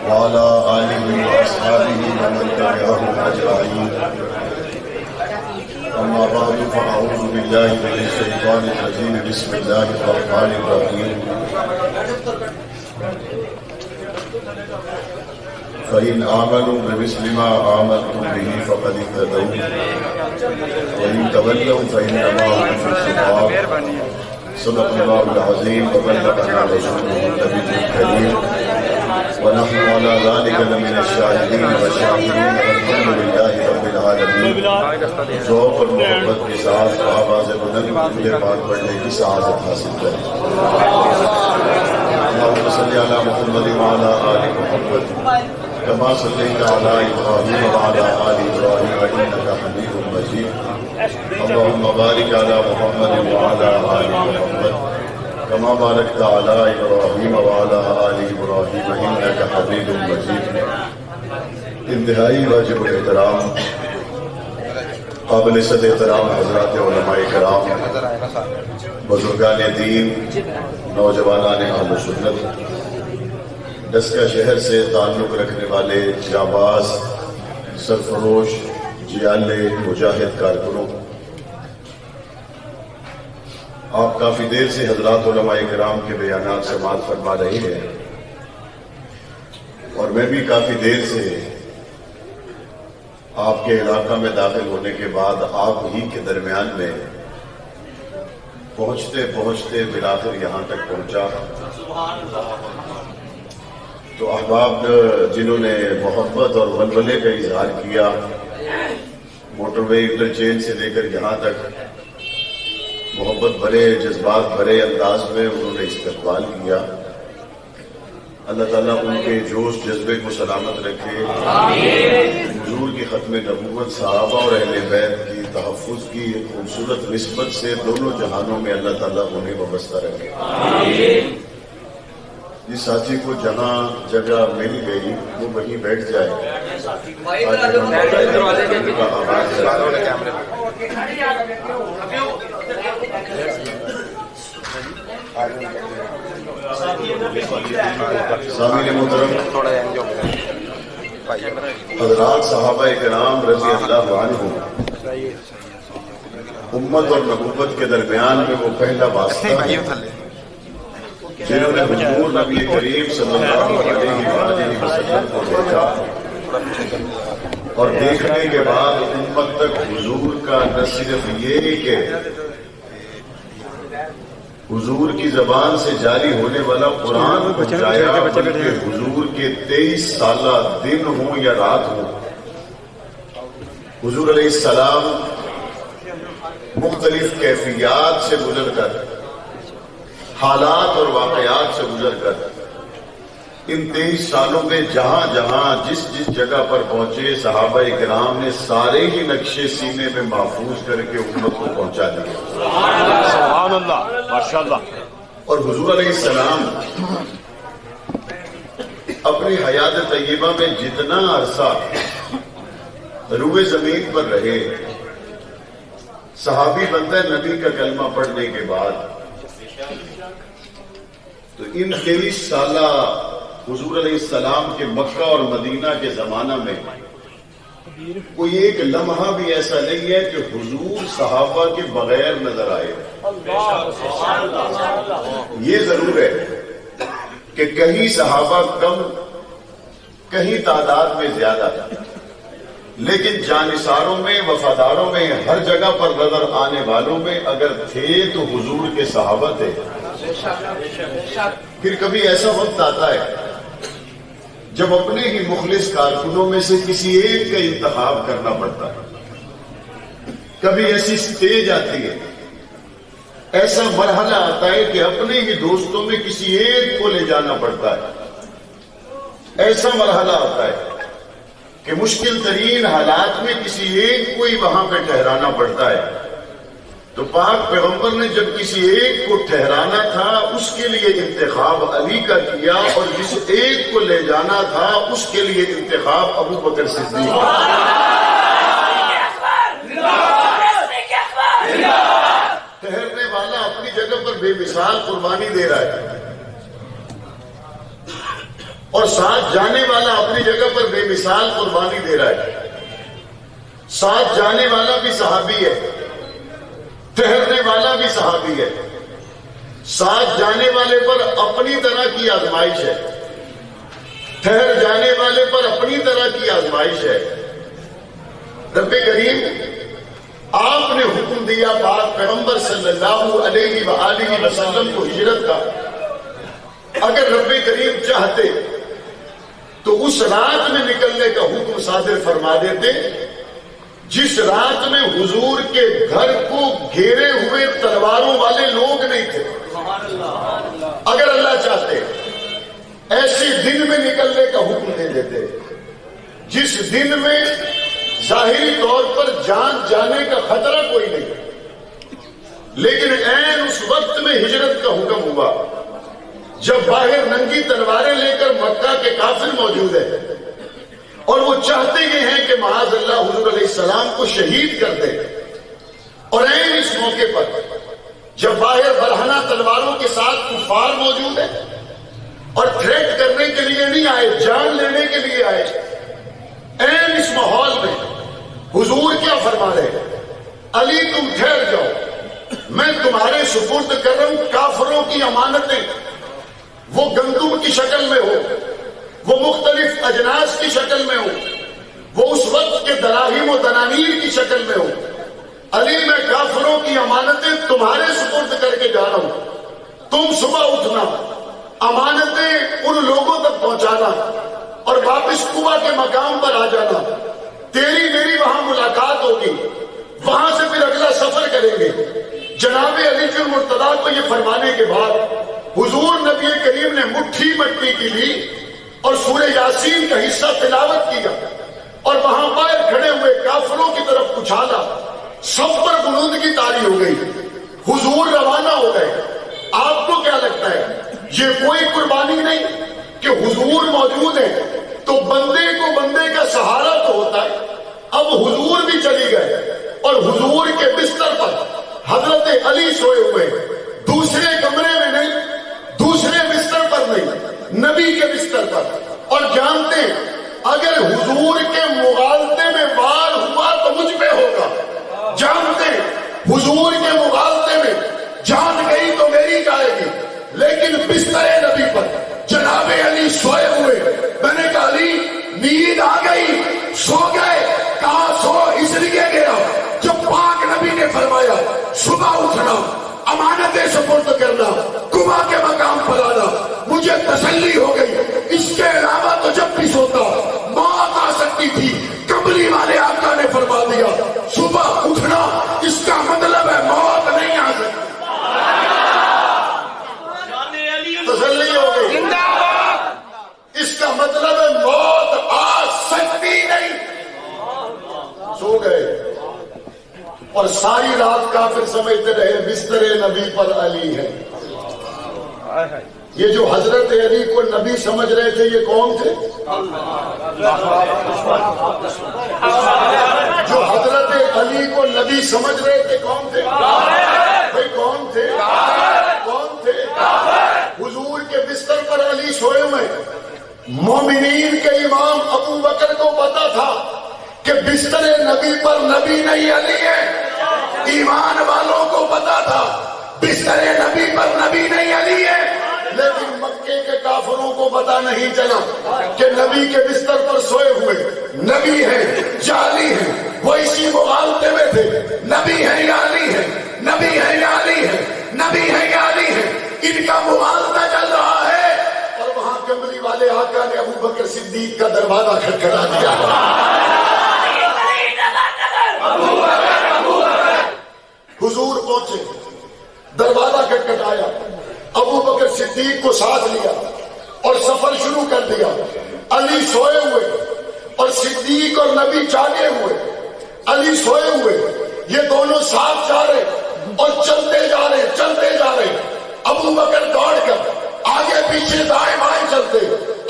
وعلى آله وأصحابه ومن تبعهم أجمعين. أما بعد فأعوذ بالله من الشيطان الرجيم. بسم الله الرحمن الرحيم. فإن آمنوا بمثل ما آمنتم به فقد اهتدوا وإن تولوا فإنما هم في شقاق. صدق الله العظيم وبلغنا رسوله النبي الكريم ونحن على ذلك لمن الشاهدين والشاكرين والحمد لله رب العالمين. ذوق اور محبت کے ساتھ آواز بلند درود پاک پڑھنے کی سعادت حاصل کریں. اللهم صل على محمد وعلى آل محمد كما صليت على إبراهيم وعلى آل إبراهيم إنك حميد مجيد. اللهم بارك على محمد وعلى آل محمد كما باركت على إبراهيم وعلى آل إبراهيم إنك حميد مجيد. انتہائی واجب الاحترام قابل صد احترام حضرات علماء کرام، بزرگان دین، نوجوانان اہل سنت، ڈسکہ شہر سے تعلق رکھنے والے جانباز، سرفروش، جیالے، مجاہد کارکنوں، آپ کافی دیر سے حضرات علماء کرام کے بیانات سماعت فرما رہے ہیں اور میں بھی کافی دیر سے آپ کے علاقہ میں داخل ہونے کے بعد آپ ہی کے درمیان میں پہنچتے پہنچتے بالآخر یہاں تک پہنچا. تو احباب جنہوں نے محبت اور ولولے کا اظہار کیا، موٹر وے انٹرچینج سے لے کر یہاں تک محبت بھرے جذبات بھرے انداز میں انہوں نے استقبال کیا. اللہ تعالیٰ ان کے جوش جذبے کو سلامت رکھے. حضور کی ختم نبوت، صحابہ اور اہل بیت کی تحفظ کی خوبصورت نسبت سے دونوں جہانوں میں اللہ تعالیٰ انہیں وابستہ رکھے. جس ساتھی کو جہاں جگہ مل گئی وہ وہیں بیٹھ جائے. سامعین محترم، حضرات صحابہ کرام رضی اللہ عنہم، امت اور نبوت کے درمیان میں وہ پہلا واسطہ ہے جنہوں نے حضور نبی کریم صلی اللہ علیہ وآلہ وسلم کو دیکھا اور دیکھنے کے بعد امت تک حضور کا نہ صرف یہ کہ حضور کی زبان سے جاری ہونے والا قرآن پہنچایا، بلکہ حضور کے 23 سالہ دن ہوں یا رات ہوں، حضور علیہ السلام مختلف کیفیات سے گزر کر، حالات اور واقعات سے گزر کر ان 23 سالوں میں جہاں جہاں جس جس جگہ پر پہنچے، صحابہ کرام نے سارے ہی نقشے سینے میں محفوظ کر کے امت کو پہنچا دیا. سبحان اللہ، ماشاءاللہ. اور حضور علیہ السلام اپنی حیات طیبہ میں جتنا عرصہ روئے زمین پر رہے، صحابی بندہ نبی کا کلمہ پڑھنے کے بعد تو ان 23 سالہ حضور علیہ السلام کے مکہ اور مدینہ کے زمانہ میں کوئی ایک لمحہ بھی ایسا نہیں ہے کہ حضور صحابہ کے بغیر نظر آئے. یہ ضرور ہے کہ کہیں صحابہ کم، کہیں تعداد میں زیادہ، لیکن جانثاروں میں، وفاداروں میں، ہر جگہ پر نظر آنے والوں میں اگر تھے تو حضور کے صحابہ تھے. پھر کبھی ایسا وقت آتا ہے جب اپنے ہی مخلص کارکنوں میں سے کسی ایک کا انتخاب کرنا پڑتا ہے. کبھی ایسی سٹیج آتی ہے، ایسا مرحلہ آتا ہے کہ اپنے ہی دوستوں میں کسی ایک کو لے جانا پڑتا ہے. ایسا مرحلہ آتا ہے کہ مشکل ترین حالات میں کسی ایک کو ہی وہاں پہ ٹھہرانا پڑتا ہے. تو پاک پیغمبر نے جب کسی ایک کو ٹھہرانا تھا اس کے لیے انتخاب علی کا کیا، اور جس ایک کو لے جانا تھا اس کے لیے انتخاب ابو بکر صدیق. ٹھہرنے والا اپنی جگہ پر بے مثال قربانی دے رہا ہے، اور ساتھ جانے والا اپنی جگہ پر بے مثال قربانی دے رہا ہے. ساتھ جانے والا بھی صحابی ہے، ٹھہرنے والا بھی صحابی ہے. ساتھ جانے والے پر اپنی طرح کی آزمائش ہے، ٹھہر جانے والے پر اپنی طرح کی آزمائش ہے. رب کریم آپ نے حکم دیا پاک پیغمبر صلی اللہ علیہ وآلہ وسلم کو ہجرت کا. اگر رب کریم چاہتے تو اس رات میں نکلنے کا حکم صادر فرما دیتے جس رات میں حضور کے گھر کو گھیرے ہوئے تلواروں والے لوگ نہیں تھے. اگر اللہ چاہتے ایسے دن میں نکلنے کا حکم دے دیتے جس دن میں ظاہری طور پر جان جانے کا خطرہ کوئی نہیں، لیکن عین اس وقت میں ہجرت کا حکم ہوا جب باہر ننگی تلواریں لے کر مکہ کے کافر موجود ہیں اور وہ چاہتے یہ ہیں کہ معاذ اللہ حضور علیہ السلام کو شہید کر دیں. اور عین اس موقع پر جب باہر برہنہ تلواروں کے ساتھ کفار موجود ہیں اور تھریٹ کرنے کے لیے نہیں آئے، جان لینے کے لیے آئے، عین اس ماحول میں حضور کیا فرما رہے ہیں؟ علی تم ٹھہر جاؤ، میں تمہارے سپرد کر رہا ہوں کافروں کی امانتیں، وہ گندم کی شکل میں ہو، وہ مختلف اجناس کی شکل میں ہو، وہ اس وقت کے دراہیم و دنانیر کی شکل میں ہو. علی میں کافروں کی امانتیں تمہارے سپرد کر کے جا رہا ہوں، تم صبح اٹھنا، امانتیں ان لوگوں تک پہنچانا اور واپس قبا کے مقام پر آ جانا. تیری میری وہاں ملاقات ہوگی، وہاں سے پھر اگلا سفر کریں گے. جناب علی کے مرتضیٰ کو یہ فرمانے کے بعد حضور نبی کریم نے مٹھی مٹی کی لی اور سورہ یاسین کا حصہ تلاوت کیا اور وہاں باہر کھڑے ہوئے کافروں کی طرف اچھالا. سب پر بلندگی طاری ہو گئی، حضور روانہ ہو گئے. آپ کو کیا لگتا ہے یہ کوئی قربانی نہیں کہ حضور موجود ہے تو بندے کو بندے کا سہارا تو ہوتا ہے. اب حضور بھی چلی گئے اور حضور کے بستر پر حضرت علی سوئے ہوئے، دوسرے کمرے میں نہیں، دوسرے بستر پر نہیں، نبی کے بستر پر. اور جانتے ہیں اگر حضور کے مغالطے میں وار ہوا تو مجھ پہ ہوگا. جانتے ہیں حضور کے مغالطے میں جان گئی تو میری جائے گی، لیکن بستر نبی پر جناب علی سوئے ہوئے. میں نے کہا علی نیند آ گئی، سو گئے. کہاں سو؟ اس لیے گیا جب پاک نبی نے فرمایا صبح اٹھنا، امانتیں سپرد کرنا، قبا کے مقام پر آنا. مجھے تسلی ہو گئی. اس کے علاوہ تو جب بھی سوتا موت آ سکتی تھی. کملی والے آقا نے فرما دیا صبح اٹھنا، اس کا مطلب ہے موت نہیں آ سکتی. تسلی ہو گئی. اس کا مطلب ہے موت آ سکتی نہیں. سو گئے اور ساری رات کافر سمجھتے رہے بستر نبی پر علی ہے. یہ جو حضرت علی کو نبی سمجھ رہے تھے یہ کون تھے؟ جو حضرت علی کو نبی سمجھ رہے تھے کون تھے؟ بھائی کون تھے؟ کون تھے؟ حضور کے بستر پر علی سوئے ہوئے. مومنین کے امام ابو بکر کو پتا تھا کہ بستر نبی پر نبی نہیں علی ہے. ایمان والوں کو پتا تھا بستر نبی پر نبی نہیں علی ہے. لیکن مکے کے کافروں کو پتا نہیں چلا کہ نبی کے بستر پر سوئے ہوئے نبی ہیں یا علی ہیں. وہ اسی مغالطے میں تھے، نبی ہے یا علی ہے، نبی ہے یا علی ہے، نبی ہے یا علی ہے. ان کا مغالطہ چل رہا ہے اور وہاں کملی والے آقا نے ابو بکر صدیق کا دروازہ کھٹکھٹا دیا. حضور پہنچے، دروازہ کھٹکھٹایا، ابو بکر صدیق کو ساتھ لیا اور سفر شروع کر دیا. علی سوئے ہوئے اور صدیق اور نبی جاگے ہوئے. علی سوئے ہوئے، یہ دونوں ساتھ جا رہے اور چلتے جا رہے چلتے جا رہے. ابو بکر دوڑ کر آگے پیچھے دائیں بائیں چلتے.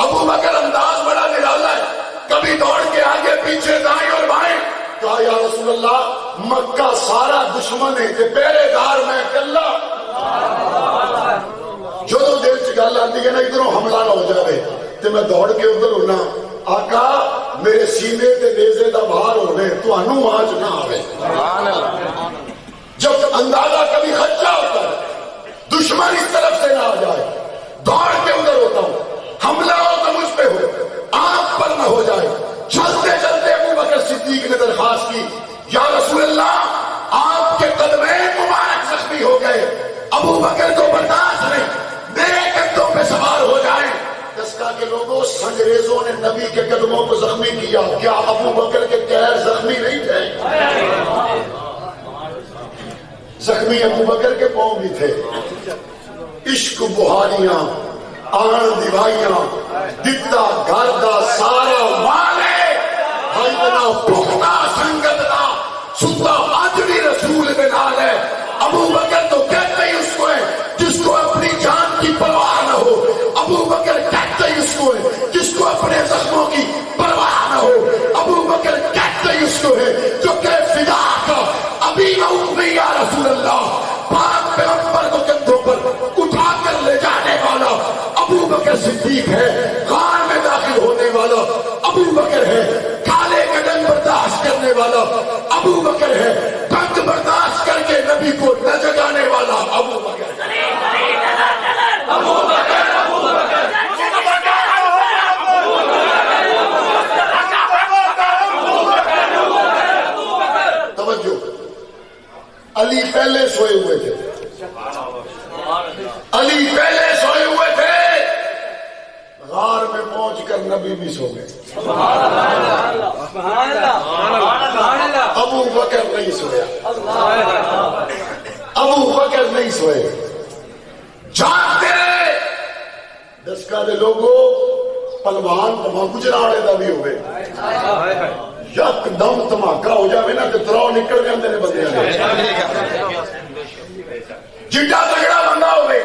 ابو بکر انداز بڑا نرالا ہے، کبھی دوڑ کے آگے پیچھے دائیں اور بائیں. کہا یا رسول اللہ مکہ سارا دشمن ہے کہ پہرے دار میں اکلا. گل آتی ہے نا ادھروں حملہ نہ ہو جائے تو میں دوڑ کے ادھر ہونا آقا میرے سینے تے نیزے دا بھار ہونے تو انو آج نہ آوے. جب اندازہ کبھی خدشہ ہوتا ہے دشمن اس طرف سے نہ آ جائے دوڑ کے ادھر ہوتا ہوں. حملہ ہو تو مجھ پہ ہو آنکھ پر نہ ہو جائے. چلتے چلتے ابو بکر صدیق نے درخواست کی یا رسول اللہ آپ کے قدمین مبارک زخمی ہو گئے. ابو بکر کو برداشت نہیں میرے قدموں پہ سوار ہو جائیں. دسکا کے لوگوں سنگریزوں نے نبی کے قدموں کو زخمی کیا. کیا ابو بکر کے پیر زخمی نہیں تھے؟ زخمی ابو بکر کے پاؤں بھی تھے. عشق بہاریاں آن دیوائیاں دتا گھر دا سارا مالے ہائدنا پختہ سنگت دا ستا آج بھی رسول میں نال ہے. ابو بکر تو کہتے ہی اس کو ہے جس کو اپنی جان کی پرواہ نہ ہو. ابو بکر کہتے ہی اس کو ہے جس کو اپنے زخموں کی پرواہ نہ ہو. ابو بکر کہتے ہی اس کو ہے جو کہ فدا کا ابھی نہ یا رسول اللہ پاک پیغمبر کو کندھوں پر اٹھا کر لے جانے والا ابو بکر صدیق ہے. غار میں داخل ہونے والا ابو بکر ہے. کالے کا ڈنگ برداشت کرنے والا ابو بکر ہے. ڈنگ برداشت کر کے نبی کو نہ جگانے والا ابو بکر ہے. توجہ علی پہلے سوئے ہوئے تھے. علی پہلے سوئے ہوئے تھے. غار میں پہنچ کر نبی بھی سو گئے. ابو بکر نہیں سویا. ابو بکر نہیں سوئے جاگتے دسکا دے لوگوں پلوان تما گجرا والے دا بھی ہوئے یک دم دھماکہ ہو جائے نا کہ تراؤ نکل جاندے نے بندے جڈا تگڑا بندہ ہوئے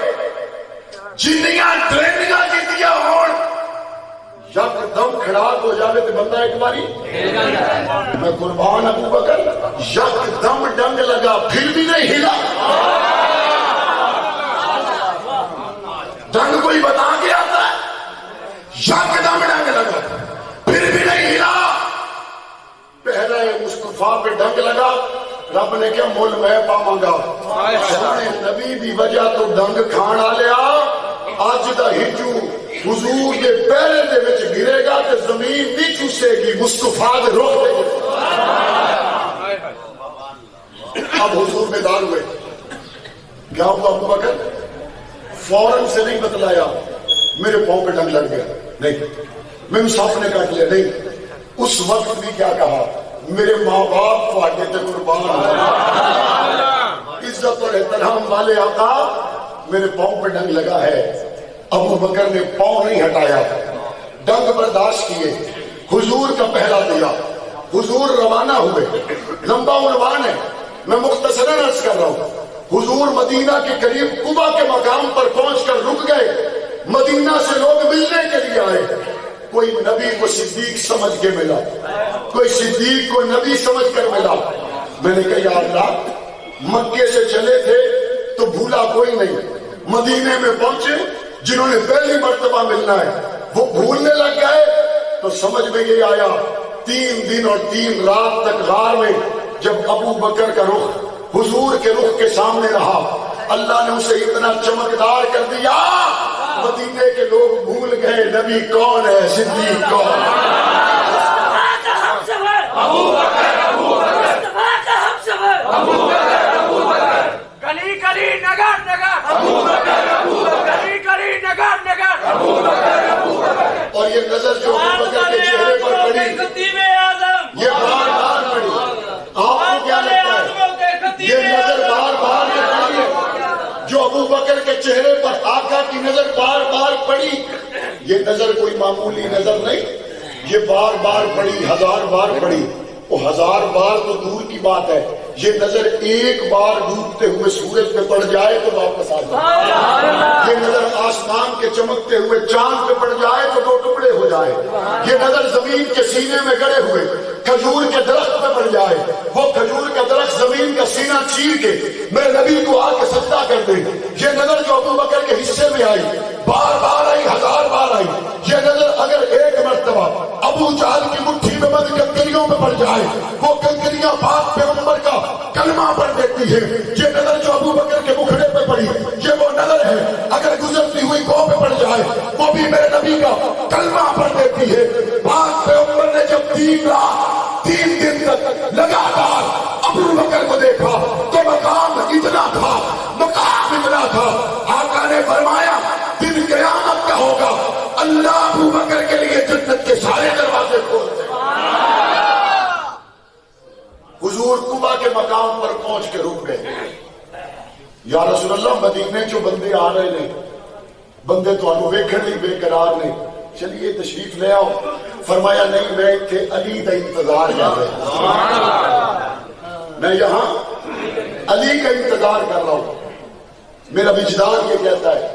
جنیاں ٹریننگاں جیتیاں ہون یک دم کھڑاک ہو جائے تو بندہ ایک باری میں قربان ابو بکر یک دم ڈنگ لگا پھر بھی نہیں ہلا. ڈنگ کوئی بتا کے آتا ہے یک دم ڈنگ لگا پھر بھی نہیں ہلا. پہلے مصطفیٰ پہ ڈنگ لگا رب نے کیا مول میں پاواں گا. سونے نبی دی وجہ تو ڈنگ کھانا لیا اج دا ہجو حضور کے پیرے دے وچ گرے گا تے زمین نہیں چوسے گی مصطفیٰ دے روح دے. اب حضور بیدار ہوئے کیا ہوا ابو بکر فوراً سے نہیں بتلایا میرے پاؤں پہ ڈنگ لگ گیا نہیں میں سانپ نے کاٹ لیا نہیں. اس وقت بھی کیا کہا میرے ماں باپ فاٹے تے قربان عزت اور احترام والے آقا میرے پاؤں پہ ڈنگ لگا ہے. ابو بکر نے پاؤں نہیں ہٹایا ڈنگ برداشت کیے. حضور کا پہلا دیا حضور روانہ ہوئے. لمبا عنوان ہے میں مختصراً عرض کر رہا ہوں. حضور مدینہ کے قریب قبا کے مقام پر پہنچ کر رک گئے. مدینہ سے لوگ ملنے کے لیے آئے. کوئی نبی کو صدیق سمجھ کے ملا کوئی صدیق کو نبی سمجھ کر ملا. میں نے کہا یا اللہ مکے سے چلے تھے تو بھولا کوئی نہیں. مدینے میں پہنچے جنہوں نے پہلی مرتبہ ملنا ہے وہ بھولنے لگ گئے. تو سمجھ میں یہ آیا 3 دن اور 3 رات تک غار میں جب ابو بکر کا رخ حضور کے رخ کے سامنے رہا اللہ نے اسے اتنا چمکدار کر دیا مدینے کے لوگ بھول گئے نبی کون ہے صدیق کون اور یہ نظر جو ابو بکر کے چہرے پر پڑی یہ بار بار پڑی. آپ کو کیا لگتا ہے یہ نظر بار بار پڑی جو ابو بکر کے چہرے پر آقا کی نظر بار بار پڑی یہ نظر کوئی معمولی نظر نہیں یہ بار بار پڑی 1000 بار پڑی. وہ 1000 بار تو دور کی بات ہے یہ نظر ایک بار ڈوبتے ہوئے سورج پہ پڑ جائے تو واپس آ جائے. یہ نظر آسمان کے چمکتے ہوئے چاند پہ پڑ جائے تو 2 ٹکڑے ہو جائے. یہ نظر زمین کے سینے میں گڑے ہوئے کھجور کے درخت پہ پڑ جائے وہ کھجور کا درخت زمین کا سینہ چیر کے میرے نبی کو آ کے سجدہ کر دے. یہ نظر جو ابو بکر کے حصے میں آئی بار جائے وہ کنکریاں پاک پیغمبر کا کلمہ پڑھ دیتی ہے. یہ نظر جو ابو بکر کے مکھڑے پہ پڑی یہ وہ نظر ہے اگر گزرتی ہوئی گو پہ پڑ جائے وہ بھی میرے نبی کا کلمہ پڑھ دیتی ہے. پاک پیغمبر نے جب 3 رات 3 دن تک لگاتار ابو بکر کو دیکھا تو مقام اتنا تھا آقا نے فرمایا دن قیامت کا ہوگا اللہ ابو بکر کے لیے جنت کے سارے دروازے کھول دے. حضور قبا کے مقام پر پہنچ کے رک گئے. یا رسول اللہ مدینے جو بندے آ رہے ہیں بندے تو ویکھن نہیں بے قرار نے چلیے تشریف لے آؤ. فرمایا نہیں میں اتنے علی کا انتظار کر رہا میں یہاں علی کا انتظار کر رہا ہوں. میرا وجدان یہ کہتا ہے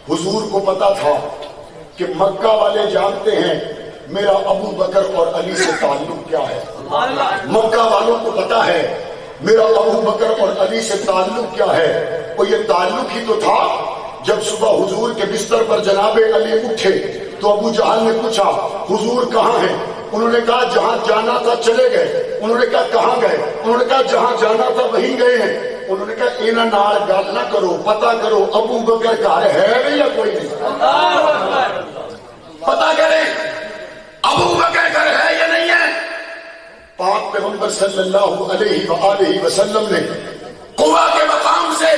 حضور کو پتا تھا کہ مکہ والے جانتے ہیں میرا ابو بکر اور علی سے تعلق کیا ہے. مکہ والوں کو پتا ہے میرا ابو بکر اور علی سے تعلق کیا ہے. وہ یہ تعلق ہی تو تھا جب صبح حضور کے بستر پر جناب علی اٹھے تو ابو جہل نے پوچھا حضور کہاں ہیں. انہوں نے کہا جہاں جانا تھا چلے گئے. انہوں نے کہا کہاں گئے. انہوں نے کہا جہاں جانا تھا وہیں گئے ہیں. انہوں نے کہا اینا نال گل نہ کرو پتا کرو ابو بکر گھر ہے بھی یا کوئی نہیں. پتا کریں ابو بکر گھر ہے یا نہیں ہے. پاک پیغمبر صلی اللہ علیہ وآلہ وسلم نے قبا کے مقام سے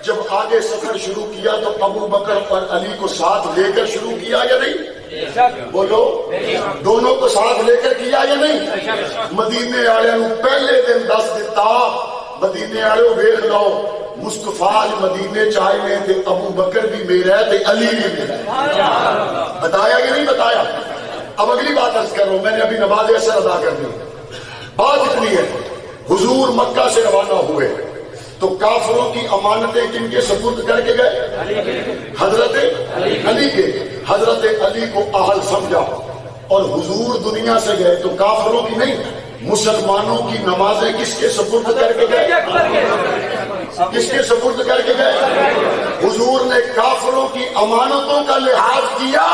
جب آگے سفر شروع کیا تو ابو بکر اور علی کو ساتھ لے کر شروع کیا یا نہیں. بولو دونوں کو ساتھ لے کر کیا یا نہیں. مدینے والے پہلے دن دس دیتا مدینے والے ویخ لو مصطفیٰ مدینے چاہے میں تے ابو بکر بھی میرا ہے تے علی بھی میرا ہے. بتایا کہ نہیں بتایا. اب اگلی بات عرض کر رہا ہوں میں نے ابھی نماز اثر ادا کر دی. بات اتنی ہے حضور مکہ سے روانہ ہوئے تو کافروں کی امانتیں کن کے سپرد کر کے گئے حضرت علی کے. حضرت علی کو اہل سمجھا اور حضور دنیا سے گئے تو کافروں کی نہیں مسلمانوں کی نمازیں کس کے سپرد کر کے گئے. کس کے سپرد کر کے گئے. حضور نے کافروں کی امانتوں کا لحاظ کیا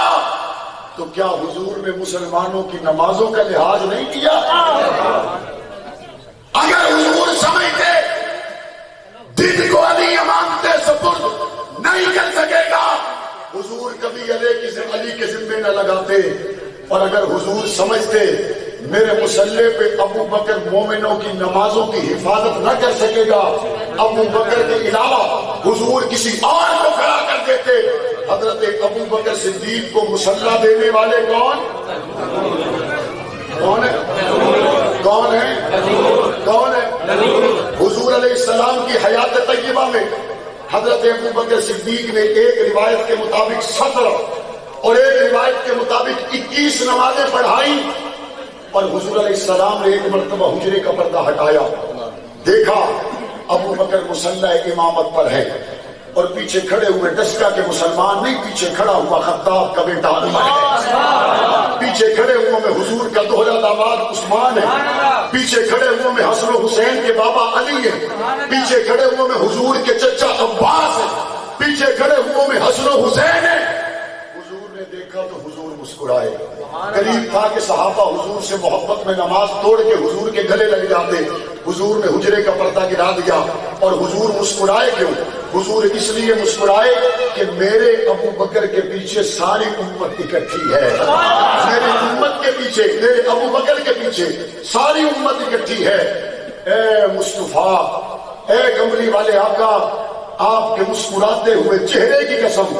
تو کیا حضور نے مسلمانوں کی نمازوں کا لحاظ نہیں کیا. اگر حضور سمجھتے دن کو علی امانتیں سپرد نہیں کر سکے گا حضور کبھی علی کے ذمے نہ لگاتے. اور اگر حضور سمجھتے میرے مسلح پہ ابو بکر مومنوں کی نمازوں کی حفاظت نہ کر سکے گا ابو بکر کے علاوہ حضور کسی اور کو کھڑا کر دیتے. حضرت ابو بکر صدیق کو مسلح دینے والے کون ہے کون ہے. حضور علیہ السلام کی حیات طیبہ میں حضرت ابو بکر صدیق نے ایک روایت کے مطابق 17 اور ایک روایت کے مطابق 21 نمازیں پڑھائی. اور حضور علیہ السلام نے ایک مرتبہ حجرے کا پردہ ہٹایا دیکھا ابو بکر مسلح امامت پر ہے اور پیچھے کھڑے ہوئے ڈسکا کے مسلمان نہیں پیچھے کھڑا ہوا خطاب کا بیٹا عمر ہے. پیچھے کھڑے ہوئے میں حضور کا دوہرا داماد عثمان ہے. پیچھے کھڑے ہوئے میں حسن و حسین کے بابا علی ہے. پیچھے کھڑے ہوئے میں حضور کے چچا عباس ہے. پیچھے کھڑے ہوئے میں حسن و حسین ہے. حضور نے دیکھا تو حضور مسکرائے. قریب تھا کہ صحابہ حضور سے محبت میں نماز توڑ کے حضور کے گلے لگ جاتے. حضور نے حجرے کا پردہ گرا دیا اور حضور مسکرائے. کیوں حضور اس لیے مسکرائے کہ میرے ابو بکر کے پیچھے ساری امت اکٹھی ہے. میری امت کے پیچھے میرے ابو بکر کے پیچھے ساری امت اکٹھی ہے. اے مصطفیٰ اے کملی والے آقا آپ کے مسکراتے ہوئے چہرے کی قسم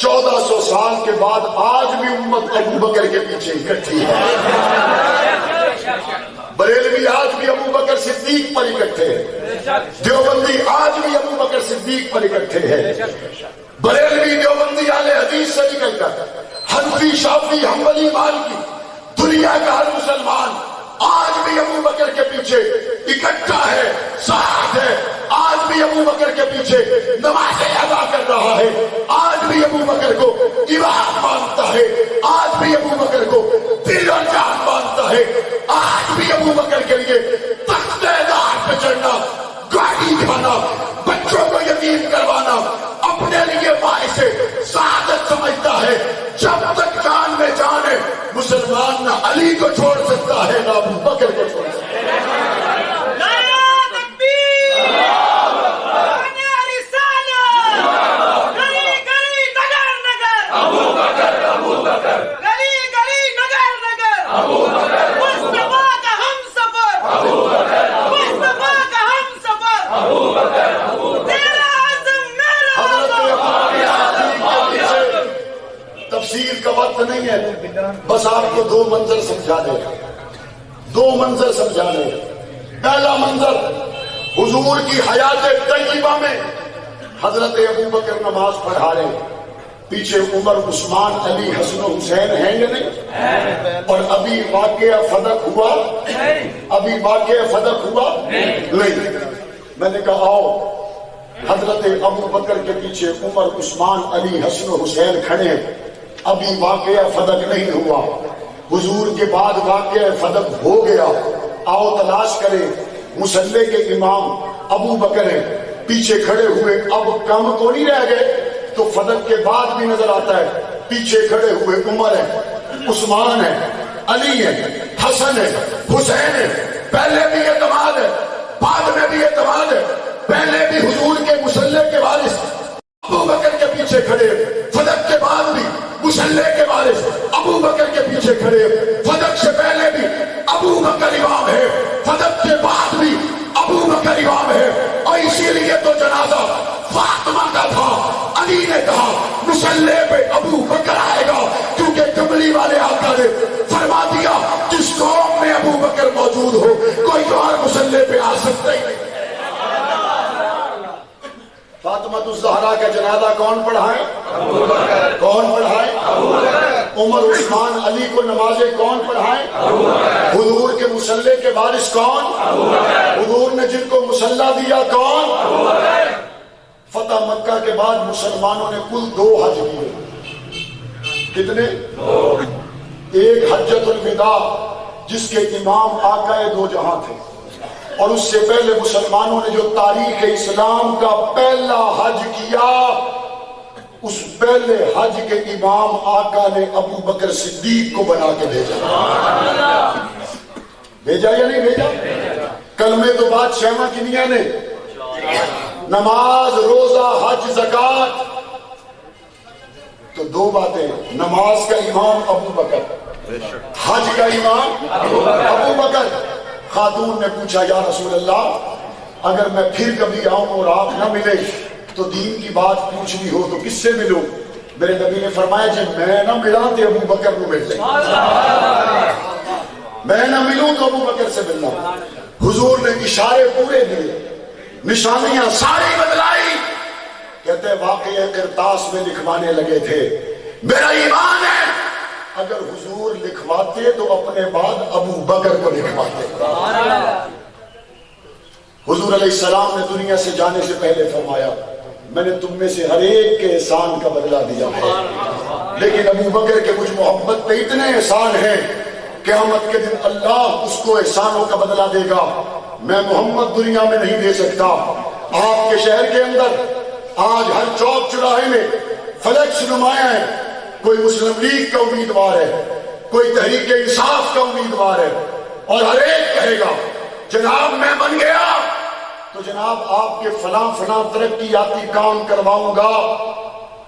1400 سال کے بعد آج بھی امت ابو بکر کے پیچھے اکٹھی ہے. بریلوی آج بھی ابو بکر صدیق پر اکٹھے ہیں. دیوبندی آج بھی ابو بکر صدیق پر اکٹھے ہیں. بریلوی دیوبندی اہل حدیث سے نکل کر حنفی شافعی حنبلی مالکی دنیا کا ہر مسلمان آج بھی ابو بکر کے پیچھے اکٹھا ہے ساتھ ہے. آج بھی ابو بکر کے پیچھے نمازیں ادا کر رہا ہے. آج بھی ابو بکر کو امام مانتا ہے. آج بھی ابو بکر کو دل اور جان مانتا ہے. آج بھی ابو بکر کے لیے تخت دار پہ چڑھنا گاڑی کھانا بچوں کو یتیم کروانا اپنے لیے باعث سعادت سمجھتا ہے. جب تک جان میں جان ہے مسلمان نہ علی کو چھوڑ سکتا ہے نہ ابو بکر کو نہیں ہے، بس آپ کو دو منظر سمجھا دے، دو منظر سمجھا دے۔ پہلا منظر حضور کی حیات طیبہ میں حضرت ابو بکر نماز پڑھا رہے، پیچھے عمر، عثمان، علی، حسن و حسین ہیں یا نہیں؟ اور ابھی واقعہ فتح ہوا؟ ابھی واقعہ فتح ہوا نہیں۔ میں نے کہا آؤ، حضرت ابو بکر کے پیچھے عمر، عثمان، علی، حسن و حسین کھڑے ہیں، ابھی واقعہ فتح نہیں ہوا، حضور کے بعد واقعہ فتح ہو گیا۔ آؤ تلاش کریں، مصلی کے امام ابو بکر ہیں، پیچھے کھڑے ہوئے، اب کم تو نہیں رہ گئے، تو فتح کے بعد بھی نظر آتا ہے، پیچھے کھڑے ہوئے عمر ہے، عثمان ہے، علی ہے، حسن ہے، حسین ہے۔ پہلے بھی اعتماد ہے، بعد میں بھی اعتماد ہے۔ پہلے بھی حضور کے مصلی کے وارث ابو بکر کے پیچھے کھڑے، فتح کے بعد بھی مصلی کے وارث ابو بکر کے پیچھے کھڑے۔ فتح سے پہلے بھی ابو بکر امام ہے، فتح کے بعد بھی ابو بکر امام ہے۔ اور اسی لیے تو جنازہ فاطمہ کا تھا، علی نے کہا مصلی پہ ابو بکر آئے گا، کیونکہ کملی والے آقا نے فرما دیا جس قوم میں ابو بکر موجود ہو کوئی اور مصلی پہ آ سکتا ہی نہیں۔ فاطمہ الزہرا کا جنازہ کون پڑھائے؟ کون پڑھائے؟ عمر، عثمان، علی کو نمازیں کون پڑھائے؟ حضور کے مصلی کے وارث کون؟ حضور نے جن کو مصلی دیا کون؟ فتح مکہ کے بعد مسلمانوں نے کل 2 حج کیے۔ کتنے؟ ایک حجۃ الوداع جس کے امام آقا دو جہاں تھے، اور اس سے پہلے مسلمانوں نے جو تاریخ اسلام کا پہلا حج کیا، اس پہلے حج کے امام آقا نے ابو بکر صدیق کو بنا کے بھیجا۔ بھیجا یا نہیں بھیجا؟ کلمے تو بادشاہ کنیا نے، نماز، روزہ، حج، زکات، تو 2 باتیں، نماز کا امام ابو بکر، حج کا امام ابو بکر۔ خاتون نے پوچھا یا رسول اللہ اگر میں پھر کبھی آؤں اور آپ نہ ملے تو دین کی بات پوچھنی ہو تو کس سے ملوں؟ میرے نبی نے فرمایا جب میں نہ ملا تو ابو بکر کو مل جائے، میں نہ ملوں تو ابو بکر سے ملنا۔ حضور نے اشارے پورے دیے، نشانیاں ساری بدلائی، کہتے ہیں واقعہ کرتاس میں لکھوانے لگے تھے۔ میرا ایمان ہے اگر حضور لکھواتے تو اپنے بعد ابو بکر کو لکھواتے۔ حضور علیہ السلام نے دنیا سے جانے سے پہلے فرمایا میں نے تم میں سے ہر ایک کے احسان کا بدلہ دیا ہے، لیکن ابو بکر کے مجھ محبت پہ اتنے احسان ہیں قیامت کے دن اللہ اس کو احسانوں کا بدلہ دے گا، میں محمد دنیا میں نہیں دے سکتا۔ آپ کے شہر کے اندر آج ہر چوک چوراہے میں فلیکس نمایاں ہے، کوئی مسلم لیگ کا امیدوار ہے، کوئی تحریک انصاف کا امیدوار ہے، اور ہر ایک کہے گا جناب میں بن گیا تو جناب آپ کے فلاں فلاں ترقیاتی کام کرواؤں گا۔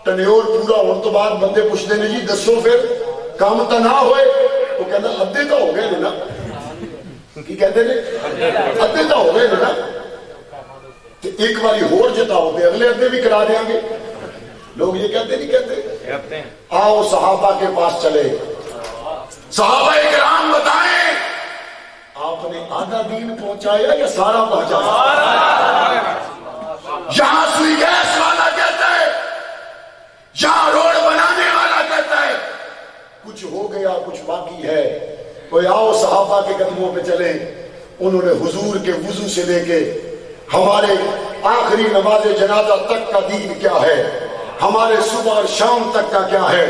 ٹنیور پورا ہونے تو بعد بندے پوچھتے ہیں جی دسو پھر کام تو نہ ہوئے، وہ کہتا ادھے تو ہو گئے نا، کی کہتے ہیں ادھے تو ہو گئے نا، تو ایک باری ہور جتاؤ گے اگلے ادھے بھی کرا دیں گے۔ لوگ یہ کہتے نہیں کہتے؟ آؤ صحابہ کے پاس چلے، صحابہ کرام بتائیں آپ نے آدھا دین پہنچایا یا سارا پہنچایا؟ یہاں سوئی گیس والا کہتا ہے، یہاں روڈ بنانے والا کہتا ہے کچھ ہو گیا کچھ باقی ہے۔ کوئی آؤ صحابہ کے قدموں پہ چلیں، انہوں نے حضور کے وضو سے لے کے ہمارے آخری نماز جنازہ تک کا دین کیا ہے، ہمارے صبح اور شام تک کا کیا ہے۔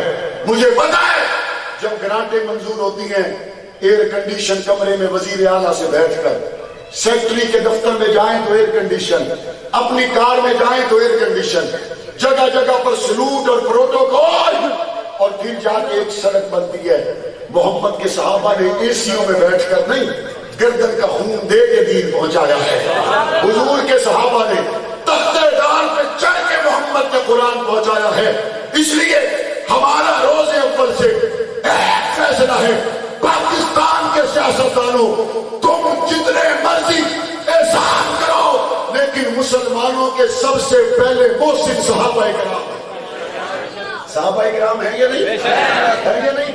مجھے پتا ہے جب گرانٹیں منظور ہوتی ہیں ایئر کنڈیشن کمرے میں وزیر اعلیٰ سے بیٹھ کر، سیکٹری کے دفتر میں جائیں تو ایئر کنڈیشن، اپنی کار میں جائیں تو ایئر کنڈیشن، جگہ جگہ پر سلوٹ اور پروٹوکول، اور پھر جا کے ایک سڑک بنتی ہے۔ محمد کے صحابہ نے اے سیوں میں بیٹھ کر نہیں، گردن کا خون دے کے دین پہنچایا ہے۔ حضور کے صحابہ نے تختے دار پہ چڑھ کے محمد کے قرآن پہنچایا ہے۔ اس لیے ہمارا روز اول سے ایک فیصلہ ہے، پاکستان کے سیاستدانوں تم جتنے مرضی احسان کرو لیکن مسلمانوں کے سب سے پہلے محسن صحابہ کرام، صحابہ کرام ہیں یا نہیں؟ ہیں یا نہیں؟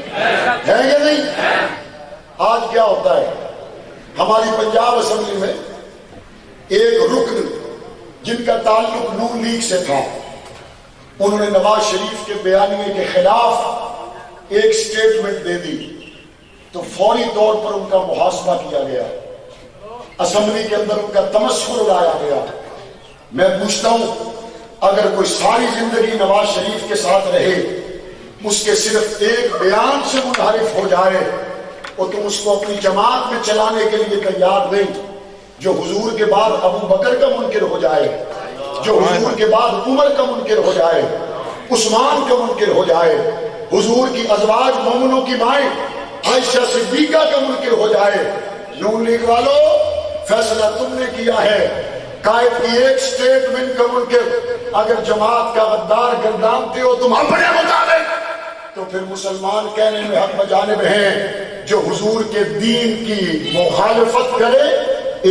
ہیں یا نہیں؟ آج کیا ہوتا ہے ہماری پنجاب اسمبلی میں ایک رکن جن کا تعلق نون لیگ سے تھا، انہوں نے نواز شریف کے بیانیے کے خلاف ایک سٹیٹمنٹ دے دی تو فوری طور پر ان کا محاسبہ کیا گیا، اسمبلی کے اندر ان کا تمسخر اڑایا گیا۔ میں پوچھتا ہوں اگر کوئی ساری زندگی نواز شریف کے ساتھ رہے، اس کے صرف ایک بیان سے منحرف ہو جائے اور تم اس کو اپنی جماعت میں چلانے کے لیے تیار نہیں، جو حضور کے بعد ابو بکر کا منکر ہو جائے، جو حضور کے بعد عمر کا منکر ہو جائے، عثمان کا منکر ہو جائے، حضور کی ازواج مومنوں کی مائیں عائشہ صدیقہ کا منکر ہو جائے، نون لیگ والو فیصلہ تم نے کیا ہے، قائد کی ایک سٹیٹمنٹ کا منکر اگر جماعت کا غدار گردانتے ہو تم اپنے مطابق، تو پھر مسلمان کہنے میں حق بجانب ہیں جو حضور کے دین کی مخالفت کرے،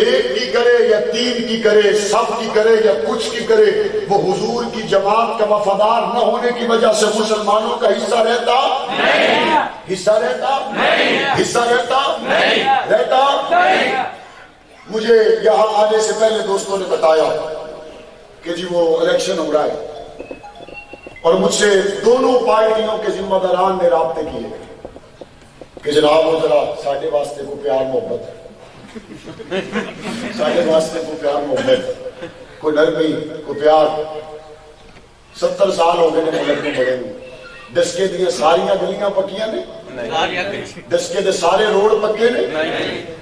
ایک کی کرے یا تین کی کرے، سب کی کرے یا کچھ کی کرے، وہ حضور کی جماعت کا وفادار نہ ہونے کی وجہ سے مسلمانوں کا حصہ رہتا نہیں، حصہ رہتا نہیں، حصہ رہتا نہیں، رہتا نہیں۔ مجھے یہاں آنے سے پہلے دوستوں نے بتایا کہ جی وہ الیکشن ہو رہا ہے اور مجھ سے دونوں پارٹیوں کے ذمہ داران نے رابطے کیے کہ جناب وہ ذرا ساڈے واسطے کو پیار محبت، ساڈے واسطے کو پیار محبت، کوئی نرمی کو پیار۔ 70 سال ہو گئے نے ملک میں بڑے میں، دسکے دیا ساریاں گلیاں پکیاں نے، دسکے دے سارے روڈ پکے نے،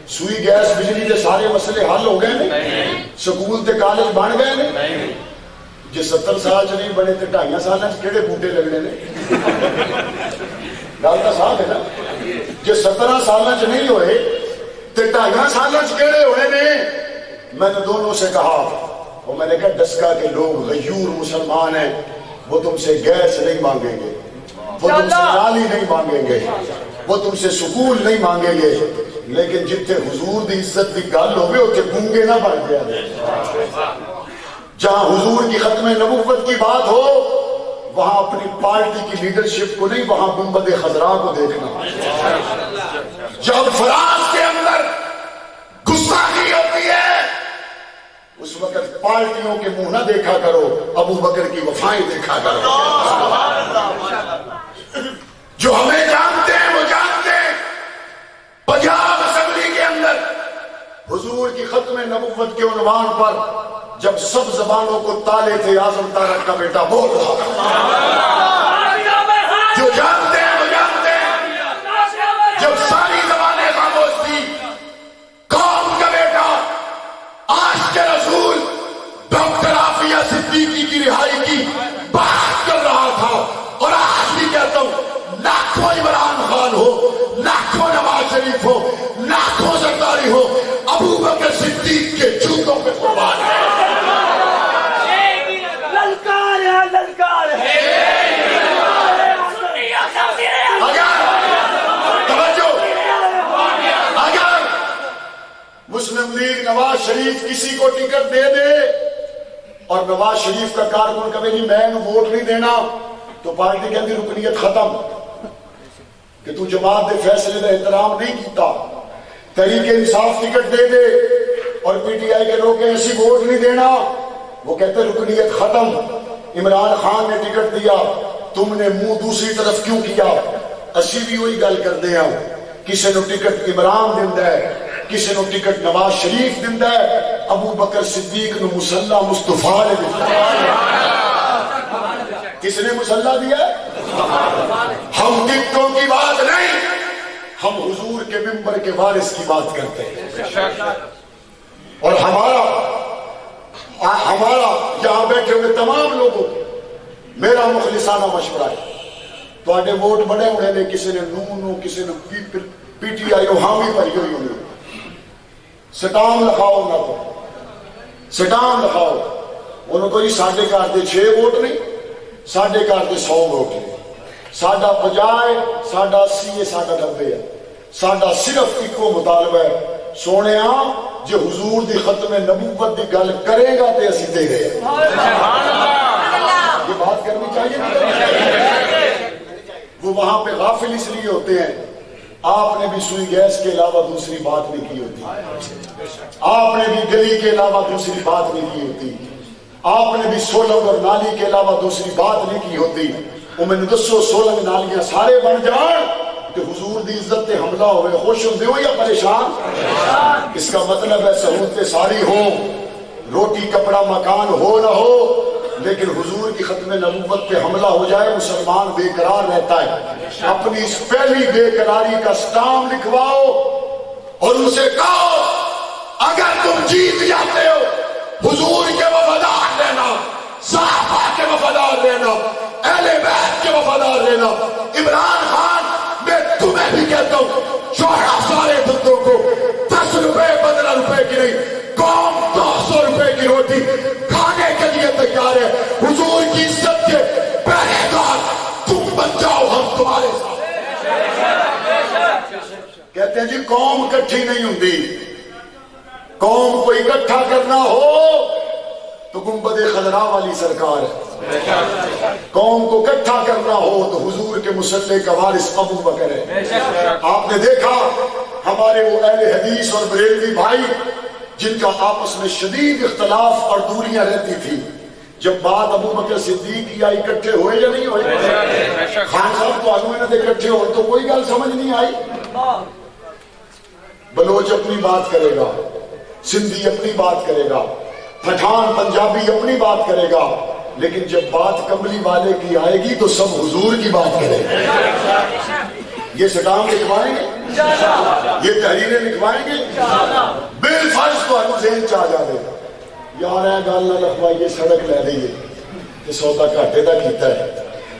سوئی گیس بجلی دے سارے مسئلے حل ہو گئے نے، سکول تے کالج بن گئے نے۔ جی 70 سال چ نہیں بنے تے 2.5 سال کہڑے بوٹے لگنے نے؟ گل تو صاف ہے نا، جی 17 سال چ نہیں ہوئے تے 2.5 سال کہڑے ہوئے نے؟ میں نے دونوں سے کہا، اور میں نے کہا ڈسکا کے لوگ غیور مسلمان ہیں، وہ تم سے گیس نہیں مانگیں گے، وہ تم سے نالی نہیں مانگیں گے، وہ تم سے سکول نہیں مانگیں گے، لیکن جتنے حضور دی عزت دی گل ہوگی اتنے گونگے نہ بن گیا۔ جہاں حضور کی ختم نبوت کی بات ہو وہاں اپنی پارٹی کی لیڈرشپ کو نہیں، وہاں گنبد خضرا کو دیکھنا۔ جب فرانس کے اندر گستاخی ہوتی ہے اس وقت پارٹیوں کے منہ نہ دیکھا کرو، ابو بکر کی وفائیں دیکھا کرو۔ جو ہمیں جانتے ہیں وہ جانتے ہیں، پنجاب اسمبلی کے اندر حضور کی ختم نبوت کے عنوان پر جب سب زبانوں کو تالے تھے، اعظم طارق کا بیٹا بول رہا تھا۔ جو جانتے ہیں وہ جانتے ہیں، جب ساری زبانیں خاموش تھی، قوم کا بیٹا آج کے رسول ڈاکٹر عافیہ صدیقی کی رہائی کی بات کر رہا تھا۔ اور آج بھی کہتا ہوں، لاکھوں عمران خان ہو، لاکھوں نواز شریف ہو، لاکھوں زرداری ہو، ابو بکر صدیق کے جوتوں پہ قربان ہے۔ اگر مسلم لیگ نواز شریف کسی کو ٹکٹ دے دے اور نواز شریف کا کارکن کبھی نہیں میں ووٹ نہیں دینا تو پارٹی کے اندر رکنیت ختم، کہ تو جماعت دے فیصلے کا احترام نہیں کیتا۔ تحریک انصاف ٹکٹ دے دے اور پی ٹی آئی کے لوگ ایسی ووٹ نہیں دینا، وہ کہتے رکنیت ختم۔ عمران خان نے ٹکٹ دیا، تم نے منہ دوسری طرف کیوں کیا؟ اسی بھی وہی گل کرتے ہیں، کسی نے ٹکٹ عمران دیندا ہے، کسی نے ٹکٹ نواز شریف دیندا ہے، ابو بکر صدیق نے مصلی مصطفیٰ نے دیا۔ کس نے مصلی دیا؟ ہم ٹکٹوں کی بات نہیں، ہم حضور کے ممبر کے وارث کی بات کرتے ہیں۔ اور ہمارا یہاں بیٹھے ہوئے تمام لوگوں میرا مخلصانہ مشورہ ہے، تواڈے ووٹ بڑے ہونے نے، کسی نے نون نو، کسی نے پی ٹی آئی حامی بھری ہوئی ہوئی، سٹام لکھاؤ نہ تو سٹام لکھاؤ انہوں کو جی ساڈے گھر دے 6 ووٹ نہیں، ساڈے گھر دے 100 ووٹ نہیں، ساڈا 50 ہے، ساڈا 80 ہے، ساڈا 90 ہے، ساڈا صرف ایکو مطالبہ ہے، سونےا جو حضور دی ختم نبوت دی گل کرے گا تے اسی دے گئے۔ یہ بات کرنی چاہیے نہیں؟ حاصل اس لیے ہوتے ہیں آپ نے بھی سوئی گیس کے علاوہ دوسری بات نہیں کی ہوتی, آپ نے بھی گلی کے علاوہ دوسری بات نہیں کی ہوتی, آپ نے بھی سولنگ اور نالی کے علاوہ دوسری بات نہیں کی ہوتی. وہ میں نے دسو سولنگ نالیاں سارے بن جان کہ حضور دی عزت تے حملہ ہوئے, خوش ہوندے ہو یا پریشان؟ اس کا مطلب ہے سہولتیں ساری ہوں, روٹی کپڑا مکان ہو نہ ہو, لیکن حضور کی ختم نبوت پہ حملہ ہو جائے مسلمان بے قرار رہتا ہے. اپنی اس پہلی بے قراری کا سٹامپ لکھواؤ اور ان سے کہو اگر تم جیت جاتے ہو حضور کے وفادار رہنا, صحابہ کے وفادار رہنا, اہل بیت کے وفادار رہنا. عمران خان میں تمہیں بھی کہتا ہوں شوہر سارے بندوں کو 10 روپے 15 روپے کی نہیں, قوم 200 روپے کی روٹی کھانے کے لیے تیار ہے. حضور کی عزت کے پہرے دار تم بن جاؤ, ہم تمہارے ساتھ. کہتے ہیں جی قوم اکٹھی نہیں ہوتی, قوم کو اکٹھا کرنا ہو تو گنبد خضرا والی سرکار ہے, قوم کو اکٹھا کرنا ہو تو حضور کے مصلی کا وارث ابو بکر ہے. آپ نے دیکھا ہمارے وہ اہل حدیث اور بریلوی بھائی جن کا آپس میں شدید اختلاف اور دوریاں رہتی تھی, جب بات ابو بکر صدیق کی آئی اکٹھے ہوئے یا نہیں ہوئے؟ خان صاحب تو آگے نہ اکٹھے ہوئے تو کوئی گل سمجھ نہیں آئی. بلوچ اپنی بات کرے گا, سندھی اپنی بات کرے گا, پٹھان پنجابی اپنی بات کرے گا, لیکن جب بات کملی والے کی آئے گی تو سب حضور کی بات کرے گا. یہ سٹام لکھوائیں گے, یہ تحریریں لکھوائیں گے, بالفرض تو ہم ذہن چاہ جا دے یار اے گل نہ لکھوائیے سڑک لے لئیے کہ سودا گھاٹے دا کیتا ہے.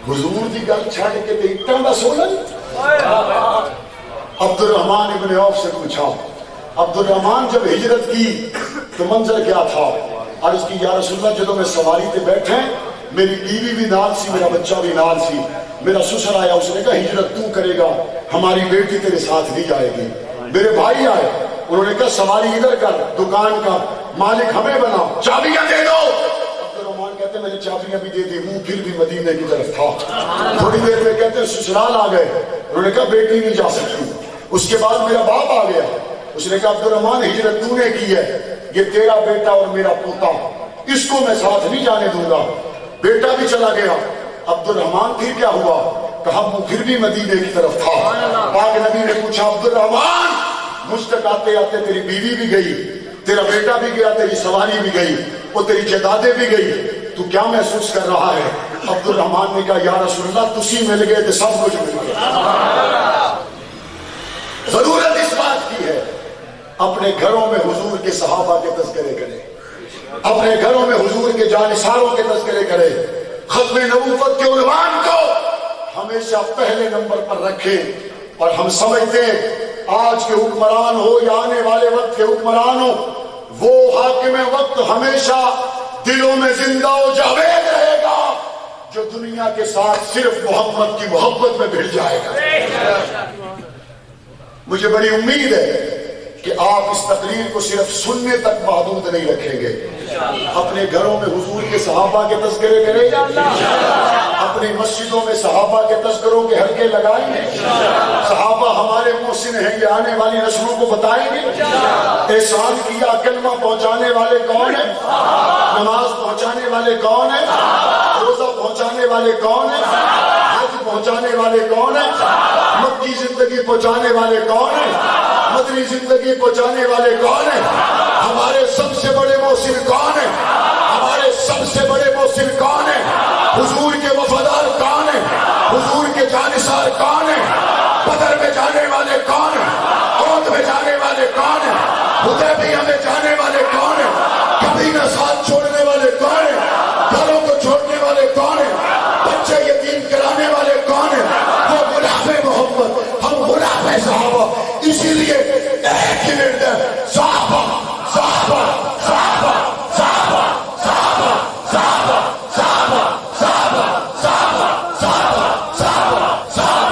حضور دی گل چھڑ کے تے اٹاں دا سولن. عبد الرحمن ابن عوف سے پوچھا عبد الرحمن جب ہجرت کی تو منظر کیا تھا؟ عرض کی یا رسول اللہ جدو میں سواری تے بیٹھے میری بیوی بھی نال سی, میرا بچہ بھی نال سی, میرا سسر آیا, اس نے کہا ہجرت تو کرے گا, ہماری بیٹی تیرے ساتھ نہیں جائے گی. میرے بھائی آئے, انہوں نے کہا سواری ادھر کر, دکان کا مالک ہمیں بنا, چابیاں دے دو. عبد الرحمن کہتے میں نے چابیاں بھی دے دی, منہ پھر بھی مدینے کی طرف تھا. تھوڑی دیر میں کہتے سسرال آ گئے, انہوں نے کہا بیٹی نہیں جا سکتی. اس کے بعد میرا باپ آ گیا, اس نے کہا عبد الرحمن ہجرت تو نے کی ہے, یہ تیرا بیٹا اور میرا پوتا, اس کو میں ساتھ نہیں جانے دوں گا. بیٹا بھی چلا گیا. عبد الرحمن پھر کیا ہوا؟ کہا وہ پھر بھی مدینے کی طرف تھا. پاک نبی نے پوچھا عبد الرحمن مجھ تک آتے آتے تیری بیوی بھی گئی, تیرا بیٹا بھی گیا, تیری سواری بھی گئی, اور تیری جائیدادیں بھی گئی, تو کیا محسوس کر رہا ہے؟ عبد الرحمن نے کہا یا رسول اللہ تسی مل گئے تو سب کچھ مل گیا. ضرورت اس بات کی ہے اپنے گھروں میں حضور کے صحابہ کے تذکرے کرے, اپنے گھروں میں حضور کے جانثاروں کے تذکرے کرے, ختم نبوت کے عنوان کو ہمیشہ پہلے نمبر پر رکھے. اور ہم سمجھتے ہیں آج کے حکمران ہو یا آنے والے وقت کے حکمران ہو, وہ حاکم وقت ہمیشہ دلوں میں زندہ و جاوید رہے گا جو دنیا کے ساتھ صرف محمد کی محبت میں بھڑ جائے گا. مجھے بڑی امید ہے کہ آپ اس تقریر کو صرف سننے تک محدود نہیں رکھیں گے, اپنے گھروں میں حضور کے صحابہ کے تذکرے کریں, اپنی مسجدوں میں صحابہ کے تذکروں کے حلقے لگائیں گے. صحابہ ہمارے محسن ہیں, یہ آنے والی نسلوں کو بتائیں گے. احسان کیا کلمہ پہنچانے والے کون ہیں, نماز پہنچانے والے کون ہیں, روزہ پہنچانے والے کون ہیں, حج پہنچانے والے کون ہیں, مکی زندگی پہنچانے والے کون ہیں, مدنی زندگی پہنچانے والے کون ہیں. ہمارے سب سے بڑے محسن کون ہیں, ہمارے سب سے بڑے محسن کون ہیں, حضور کے وفادار کون ہیں, حضور کے جانثار کون ہیں, بدر میں جانے والے کون ہیں, عہد میں جانے والے کون ہیں, حدیبیہ میں جانے والے کون ہیں, کبھی نہ ساتھ چھوڑنے والے کون ہیں, گھروں کو چھوڑنے والے کون ہیں, بچے یتیم کرانے والے کون ہیں. وہ غلام محمد, ہم غلام صحابہ. اسی لیے ایک ہی منٹ ہے, صحابہ صحابہ صحابہ صحابہ صحابہ صحابہ صحابہ صحابہ صحابہ صحابہ صحابہ.